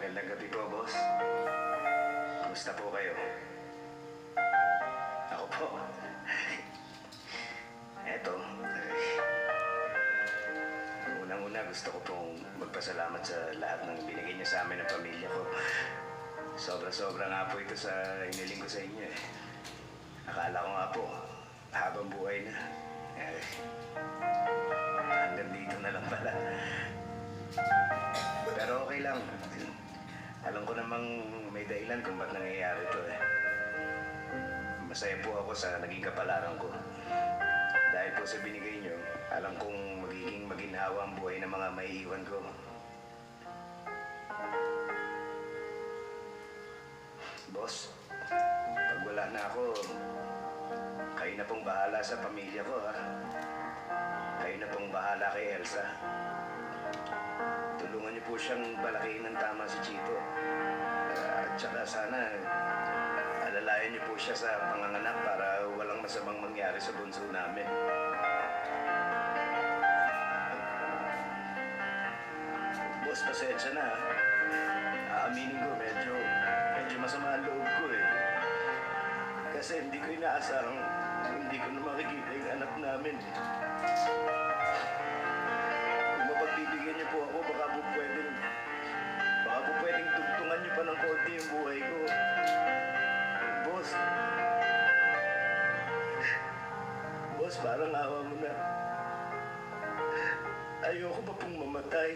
Magandang gabi po, boss. Kumusta po kayo? Ako po. Eto, unang-una gusto ko pong magpasalamat sa lahat ng binigay niyo sa amin ng pamilya ko. Sobra-sobra nga po ito sa hiniling ko sa inyo eh. Akala ko nga po, habang buhay na. Eh, hanggang dito na lang pala. Pero okay lang. Alam ko namang may dahilan kung ba't nangyayari ito eh. Masaya po ako sa naging kapalaran ko. Dahil po sa binigay nyo, alam kong magiging maginhawa ang buhay ng mga maiiwan ko. Boss, pag wala na ako, kayo na pong bahala sa pamilya ko ha. Kayo na pong bahala kay Elsa. Tulungan niyo po siyang balakihin ng tama si Chito. At saka sana, alalayan niyo po siya sa panganganak para walang masamang mangyari sa bunso namin. Boss, pasensya na. Aaminin ko, medyo masama ang loob ko eh. Kasi hindi ko inaasahang hindi ko na makikita yung anak namin eh. Kung mapagbibigyan niyo po ako, baka po pwedeng tugtungan niyo pa ng konti yung buhay ko. Boss. Boss, parang awa mo na. Ayoko pa pong mamatay.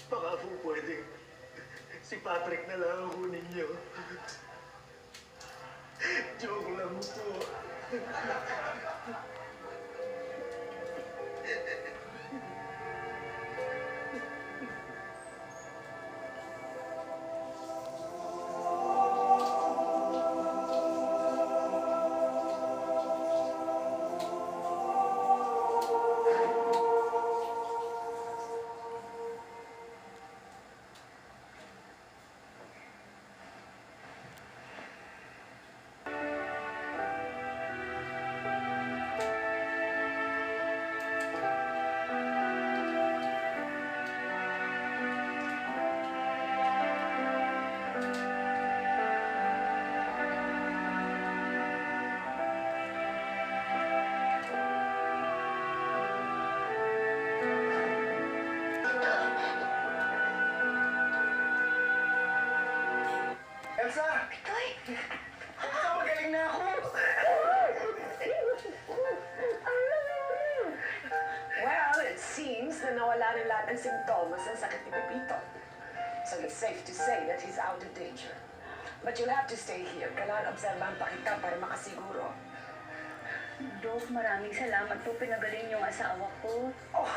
Baka po pwedeng si Patrick na lang ang kunin niyo. Joke lang po. Elsa! Toy! Elsa, magaling na ako! Well, it seems na nawala na lahat ng simptomas ng sakit ni Pepito. So it's safe to say that he's out of danger. But you'll have to stay here. Kailangan obserbahan pa kita para makasiguro. Dok, maraming salamat po. Pinagaling yung asawa ko. Oh,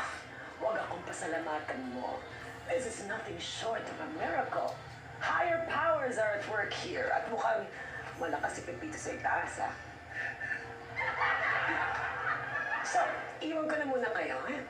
huwag akong pasalamatan mo. This is nothing short of a miracle. Higher powers are at work here. At mukhang malakas si Pepito sa itaas, ha? So, iwan ko na muna kayo, eh?